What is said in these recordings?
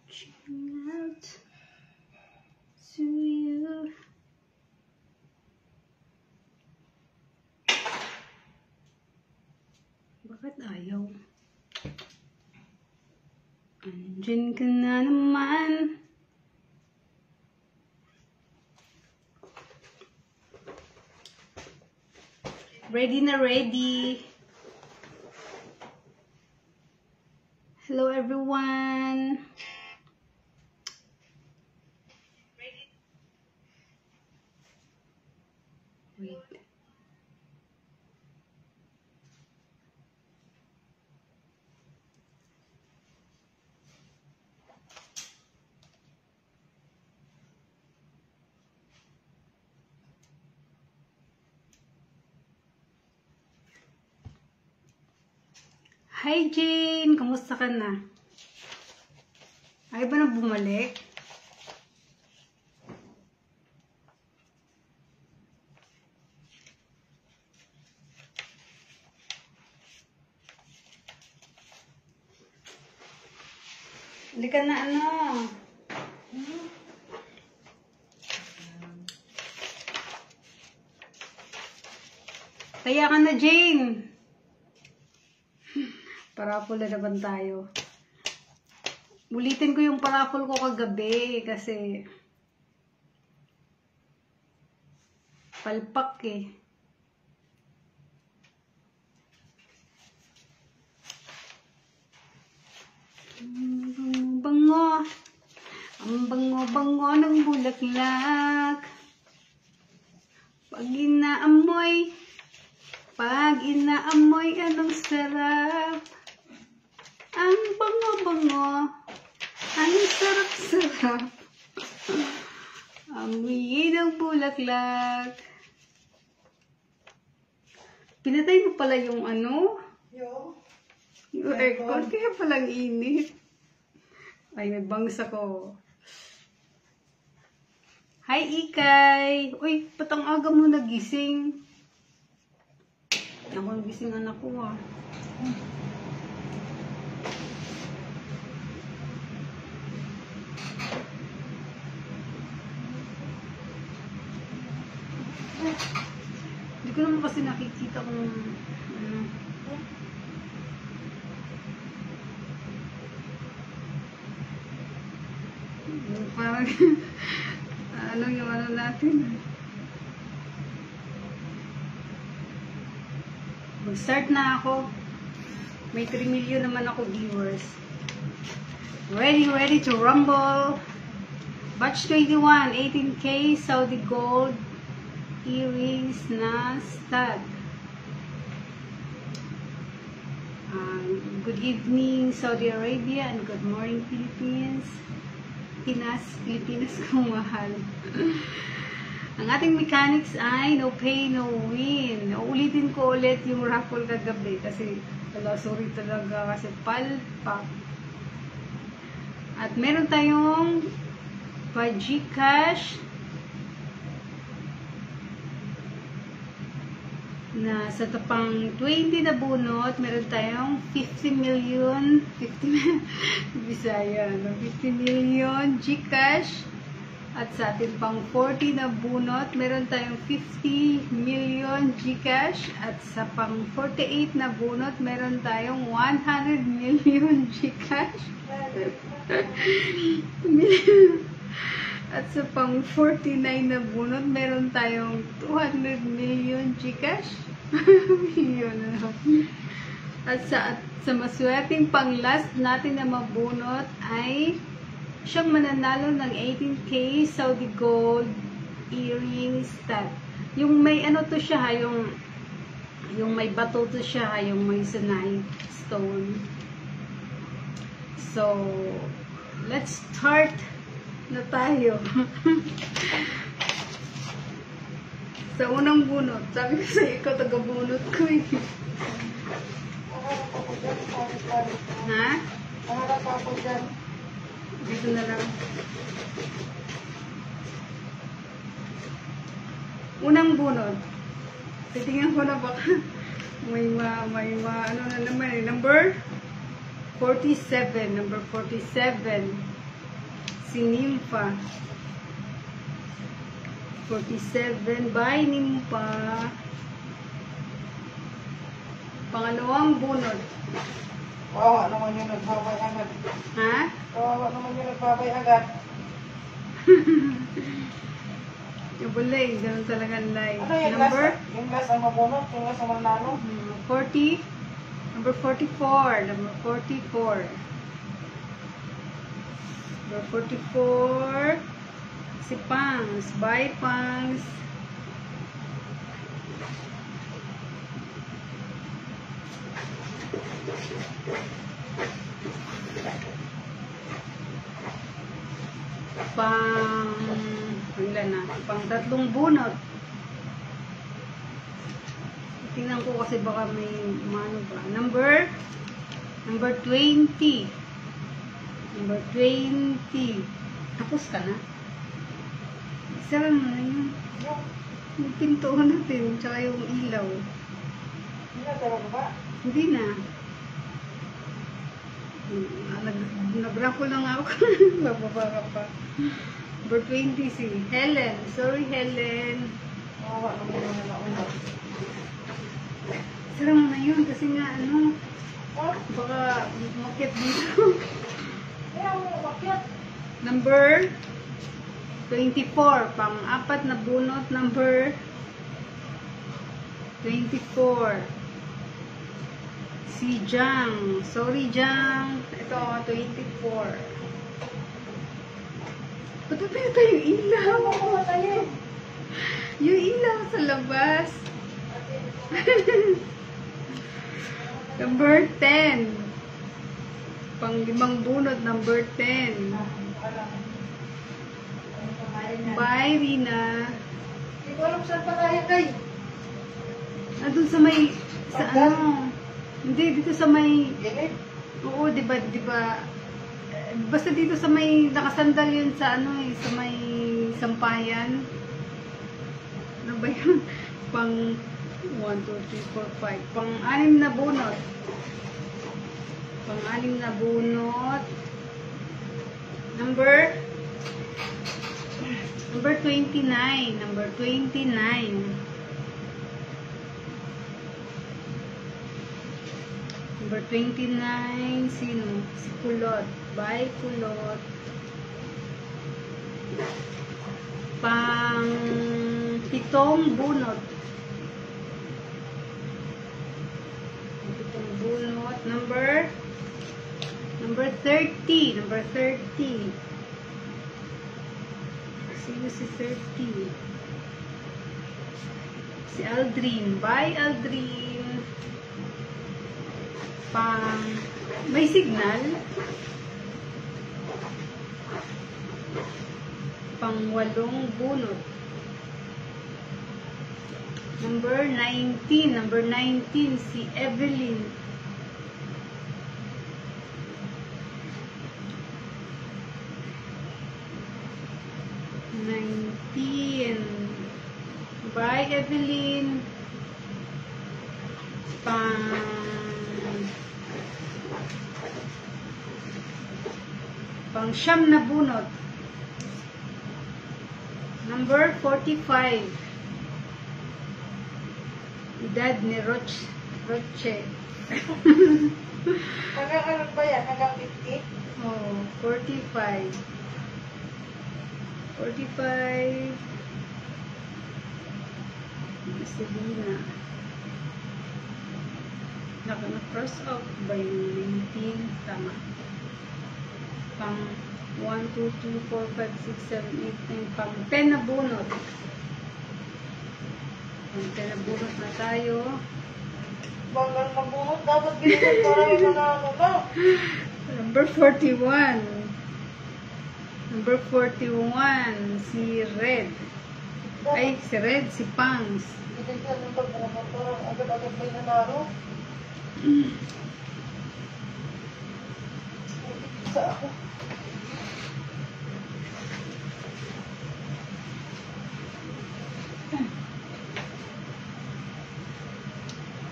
Reaching out to you. Bakit ayaw? Andyan ka na naman. Ready na ready. Hello everyone. Wait. Hi Jane! Kamusta ka na? Ay ba na bumalik? Halika na ano? Kaya ka na Jane! Parapol na naman tayo. Ulitin ko yung parapol ko kagabi kasi palpak eh. Bango. Ang bango-bango ng bulaklak. Pag inaamoy, anong sarap. Ang bango-bango, ang sarap-sarap. Amoy ng bulaklak. Pinatay mo pala yung ano? Yung aircon, kaya palang init. Ay, may bangs ako. Hi, Ikay! Uy, ba't ang aga mo nagising? Ako nagising anak ko ah. Hindi ko naman kasi nakikita kung ano. Parang ano yung ano natin. Mag-start na ako. May 3 million naman ako viewers. Ready to rumble. Batch 21, 18K Saudi gold earrings na stud. Good evening Saudi Arabia and good morning Philippines. Pilipinas kung mahal. Ang ating mechanics ay no pay, no win. Uulitin ko ulit yung raffle kagabi kasi wala, sorry talaga kasi palpak. At meron tayong pa GCash na sa tapang 20 na bunot, meron tayong 50 million Bisaya, no? 50 million GCash. At sa ating pang 40 na bunot, meron tayong 50 million GCash. At sa pang 48 na bunot, meron tayong 100 million GCash. At sa pang 49 na bunot, meron tayong 200 million GCash. Yun, ano. At sa maswerteng pang last natin na mabunot ay siyang mananalo ng 18K Saudi gold earring stud. Yung may ano to siya ha, yung may bato to siya ha, yung may sanay stone. So, let's start na tayo. Sa unang bunot. Sabi ko sa'yo, ikaw taga-bunot ko eh. Naharap ako dyan, parit-parit. Ha? Naharap ako dyan. Dito na lang. Unang bunot. Titingnan ko na baka may ano na naman eh. Number 47. Number 47. Si Nympha. 47 by Nympha. Pangalawang bunot. Kawawa naman yung nagbabay agad. Ha? Kawawa naman yung nagbabay agad. Yung bulay, ganun talaga live. Ano yung Number last? Yung last ang mabunot? Yung last ang manalo? 40. Number 44. Number 44. Number 44. Si Pangs. Bye, Pangs. Ilan na? Pang tatlong bunot. Tingnan ko kasi baka may mano ba. Number 20. Number 20. Tapos ka na? Isara mo na yun. Yung pintuan natin, tsaka yung ilaw. Hindi na talaga ba? Hindi na. Nag-raffle lang ako. Bababa ka pa. Number 20 si Helen. Sorry, Helen. Kawawa naman yung nauna. Isara mo na yun kasi nga ano, Ha? baka makit dito. Kaya mo umakyat. Number 24. Pang-apat na bunot. Number 24. Si Jang. Sorry, Jang. Ito, 24. Patapin na tayo yung ilaw. Kawawa tayo. Yung ilaw sa labas. Number 10. Pang-limang bunot. Number 10. Bye, Rina. Hindi ko alam saan pa tayo kay. Andun sa may, sa Pagkat? ano, hindi, dito sa may, Gilid. oo, di ba, basta dito sa may, nakasandal yun sa ano eh, sa may sampayan. Ano ba yun? Pang 1, 2, 3, 4, 5. Pang-anim na bunot. Pang-anim na bunot. Number 29. Number 29. Number 29. Sino? Si Kulot. Bye, Kulot. Pitong bunot. Pitong bunot. Number 30. Number 30. Sino si 30? Si Aldrin. Bye, Aldrin. May signal. Pang-walong bunot. Number 19. Number 19, si Evelyn. Bye, Evelyn. Pang siyam na bunot. Number 45. Edad ni Roche. Hanggang ano ba yan? Hanggang 50? Oh, 45. 45. Selena. Naka-cross out ba yung 19? Tama. Pang 1, 2, 3, 4, 5, 6, 7, 8, 9. Pang 10 na bunot. Pang 10 na bunot na tayo. Banggal mabunot. Dapat binigyan para yung mga ano na. Number 41. Number 41. Si Red. Ay, si Red, si Pangs. Hindi ka nang pagbumotor. Agad-agad may nanalo. Sa ako.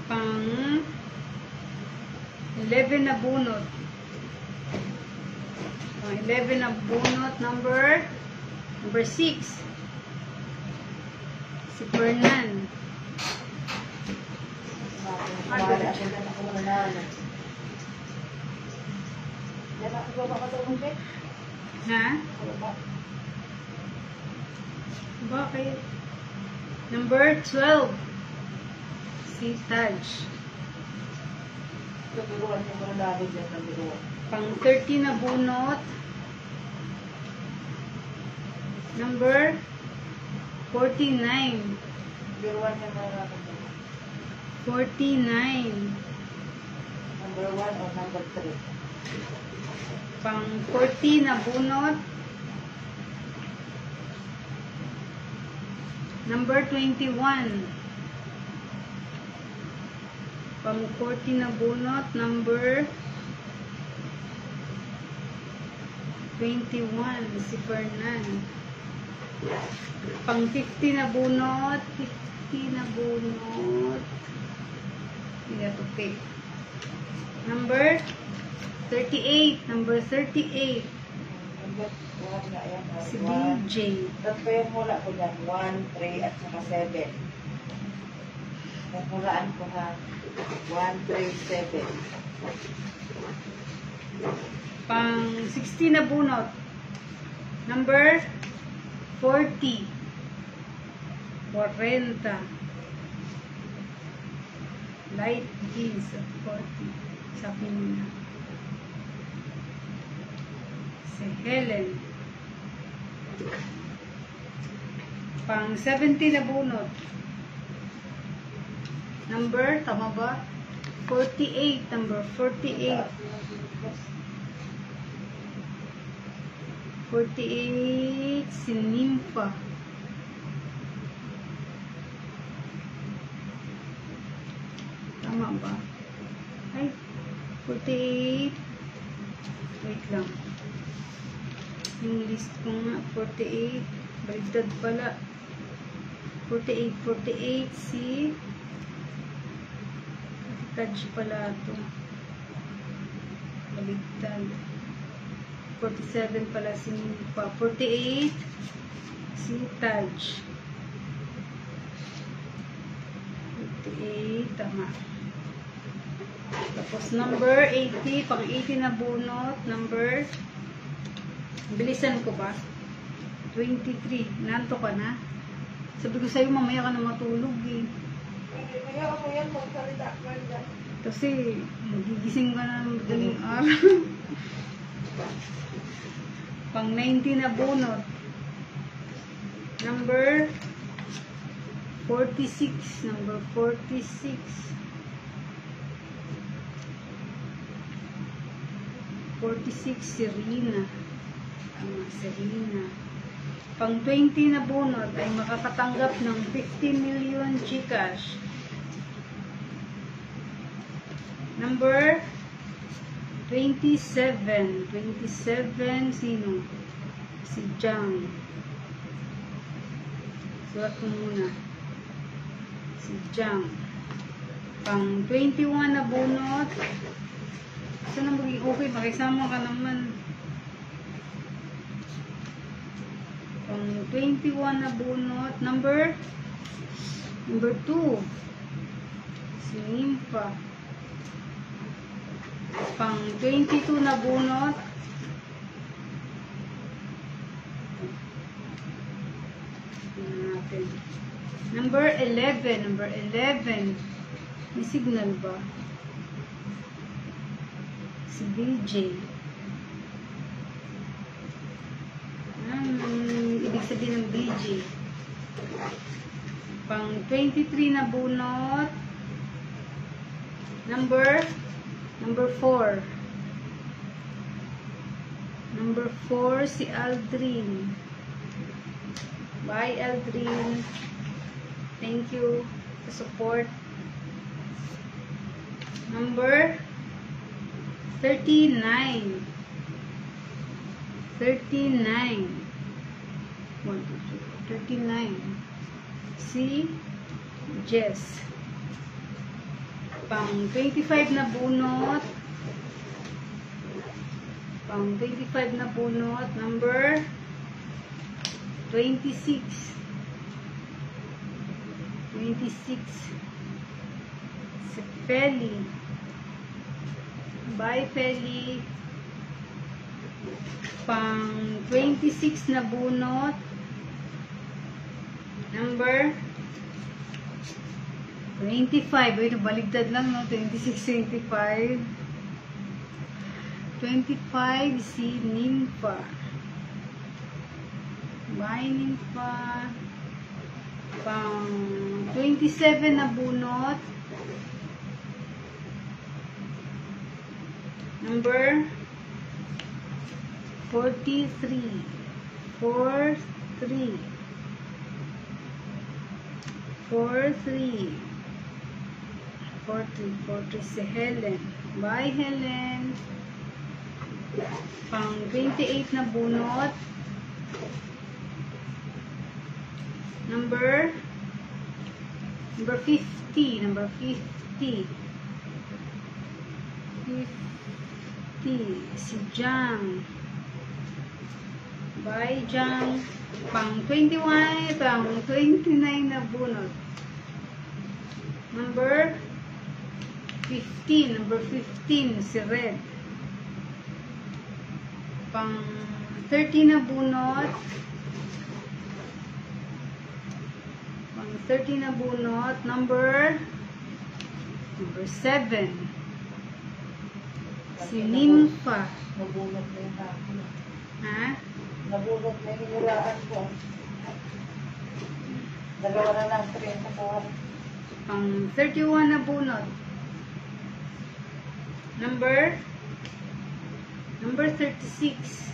Pang 11 na bunot. Pang 11 na bunot, number 6. Si Fernan. Agad ako nanalo. Yan ako baba ka doon, Jay. Ha? Baba. Bakit? Number 12. Si Taj. Ito, biruan yung nanalo dyan ng biruan. Pang 13 na bunot. Number 49. Biruan yung nanalo dyan. 49. Number 1 or number 3. Pang 40 na bunot. Number 21. Pang 40 na bunot. Number 21. Si Fernan. Pang 50 na bunot. 50 na bunot. Hindi to pick. Number 38. Number 38. Number 1 na yan. Si 1. DJ. Tatlo yung mula ko dyan. 1, 3, at saka 7. Yung mulaan ko ha. 1, 3, 7. Pang 60 na bunot. Number 40. 40. Light jeans. 40. Sabi nila. Si Helen. Pang 70 na bunot. Number, tama ba? 48. Number 48. 48. Si Nympha. Tama ba? Ay, 48. Wait lang. Yung list ko nga, 48. Baligtad pala. 48. 48 si Taj pala ito. Baligtad. 47 pala si Nympha. 48 si Taj. 48. Tama. Tapos number 80. Pang 80 na bunot. Number, bilisan ko ba? 23. Nanto ka na? Sabi ko sa'yo, mamaya ka na matulog eh. Kaya ako yan, magsalita ka dyan. Kasi, magigising ka na ng madaling araw. Pang 90 na bunot. Number 46. Number 46. 46 si Rina. Si Rina. Pang 20 na bunot ay makakatanggap ng 50 million GCash. Number 27. 27 sino? Si Jang. Sulat ko muna. Si Jang. Pang 21 na bunot. Sana maging okay, makisama ka naman. Pang 21 na bunot. Number 2. Si Nympha. Pang 22 na bunot. Natin. Number 11. Number 11. May signal ba? Si DJ. Ibig sabihin ng DJ. Pang 23 na bunot. Number 4. Number 4 si Aldrin. Bye, Eldrin. Thank you for support. Number 39. 39. 1, 2, 3, 39. Si Jess. Pang 25 na bunot. Pang 25 na bunot. Number 26. 26. Si Feli. Bye, Feli. Pang 26 na bunot. Number 25. Ito, baligtad lang, no? 26, 25. 25, si Nympha. Bye, Nympha. Pang 27 na bunot. Number 43. 43. 43. 40 si Helen. Bye, Helen. Pang 28 na bunot. Number 50. Number 50. 50. Si Jang. Bye, Jang. Pang 21. Pang 29 na bunot. Number 15. Number 15. Si Red. Pang 30 na bunot. Pang 30 na bunot. Number 7. Si Nympha. Nabunot na yung hapon. Ha? Nabunot na yung hinulaan ko. Dalawa na lang 30 ko. Pang 31 na bunot. Number 36.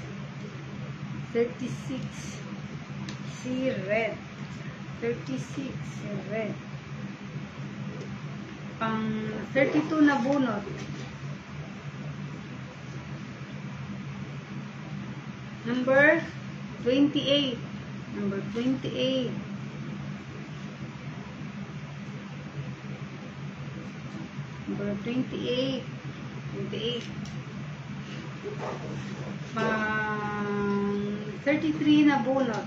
36. Si Red. 36. Si Red. Pang 32 na bunot. Number 28. Number 28. Number 28. 28. Pang 33 na bunot.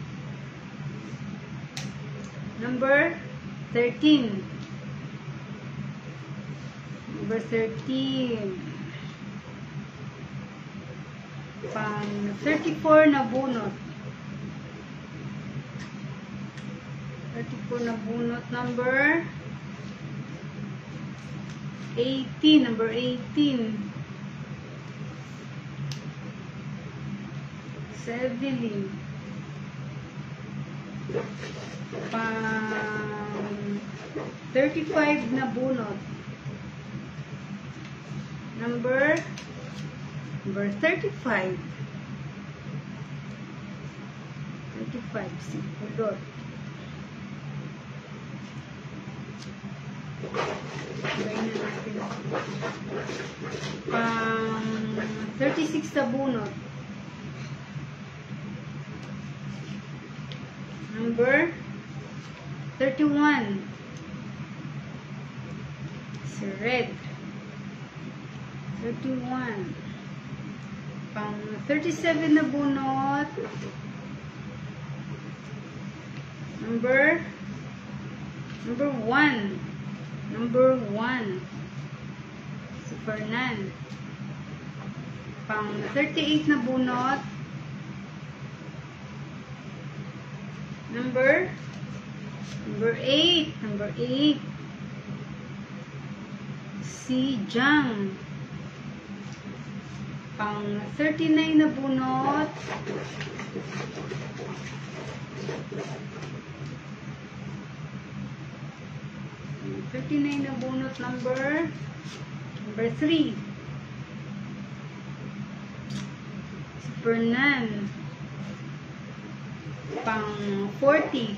Number 13. Number 13. Pang 34 na bunot. 34 na bunot. Number 18. Number 18. Sevelin. Pang 35 na bunot. Number 35. 35. Si Pulot. Gawin na natin. Pang 36 na bunot. Number 31. Si Red. 31. Pang 37 na bunot. Number 1. Number 1. Si Fernan. Pang 38 na bunot. Number 8. Number 8. Si Jang. Pang 39 na bunot. Pang 39 na bunot. Number 3. Si Fernan. pang 40.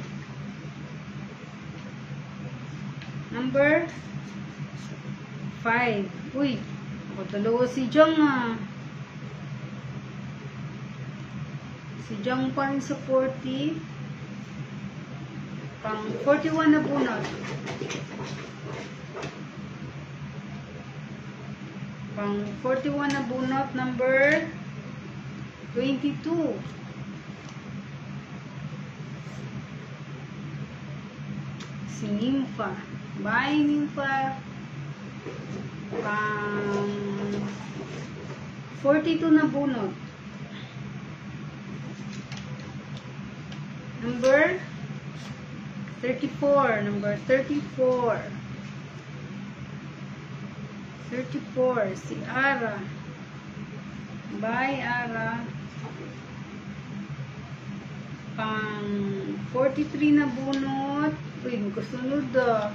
Number 5. Uy, ako dalawa si Jang ah. Si Jang pa rin sa 40. Pang 41 na bunot. Pang 41 na bunot, number 22. Si Nympha. Bye, Nympha. Pang 42 na bunot. Number 34. Number 34. 34. Si Ara. Bye, Ara. Pang 43 na bunot. Uy, magkasunod ah.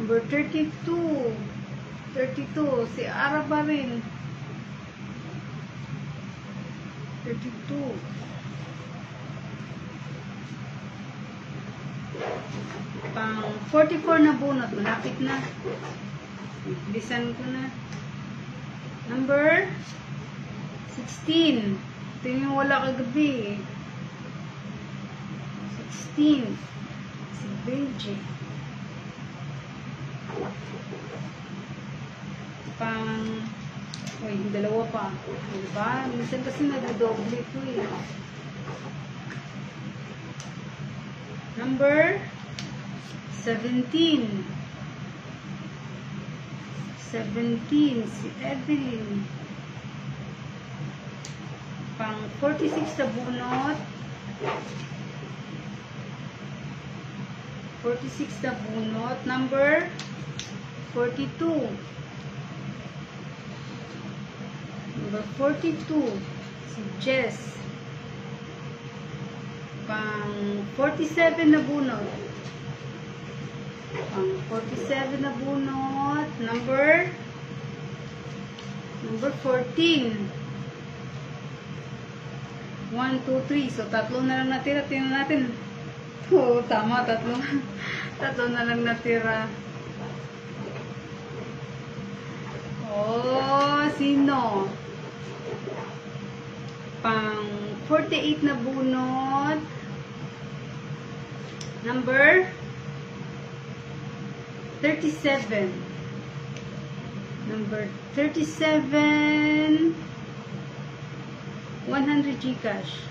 Number 32. 32. Si Ara ba rin? 32. Pang 44 na bunot. Malapit na. Bilisan ko na. Number 16. Ito yung wala kagabi. 16. Si Beijing. Pang uy, dalawa pa. Diba? Minsan kasi nag-doble ko eh. Number 17. 17. Si Evelyn. Pang 46 sa bunot. 46 na bunot. Number 42. Number 42. Si Jess. Pang 47 na bunot. Pang 47 na bunot. Number 14. 1, 2, 3. So, tatlo na lang natira. Tingnan natin. Oo, tama. Tatlo. Tatlo na lang natira. Oh, sino? Pang 48 na bunot. Number 37. Number 37. 100 Gcash.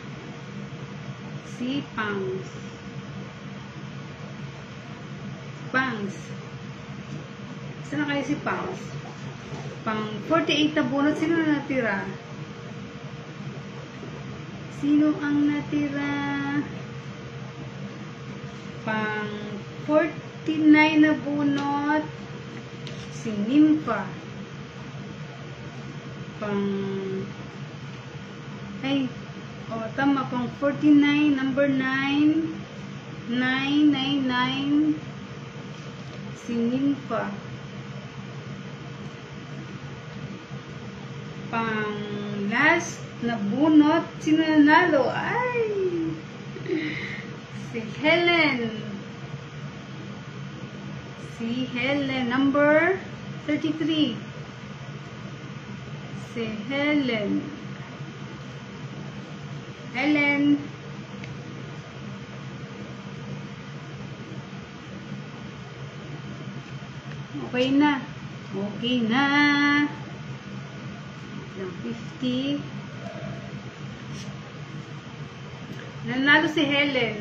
Si Pangs. Pangs. Saan na kayo si Pangs? Pang 48 na bunot. Sino na natira? Sino ang natira? Pang 49 na bunot. Si Nympha. Pang tama. Pang 49. Number 9. 999. Si Nympha. Pang last na bunot. Sino nanalo? Ay! Si Helen. Si Helen. Number 33. Si Helen. Helen. Okay na. Okay na. 50. Nanalo si Helen.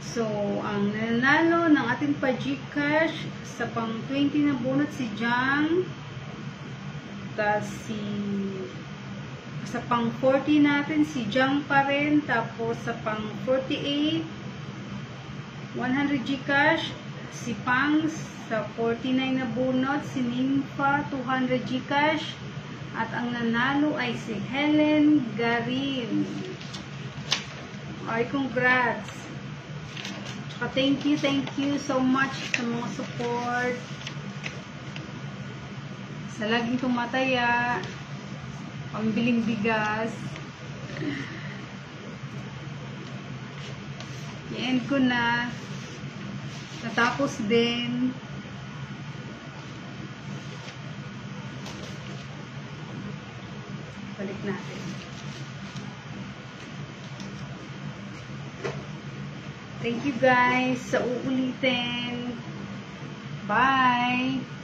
So, ang nanalo ng ating pa-Gcash sa pang 20 na bunot si Jang. Tapos sa pang 40 natin si Jang pa rin. Tapos sa pang 48 100 Gcash si Pangs. Sa 49 na bunot si Nympha 200 Gcash. At ang nanalo ay si Helen Garin. Ay, congrats. Tsaka thank you so much sa mga support. Sa laging tumataya. Pambiling bigas. I-end ko na. Natapos din. Balik natin. Thank you guys sa uulitin. Bye!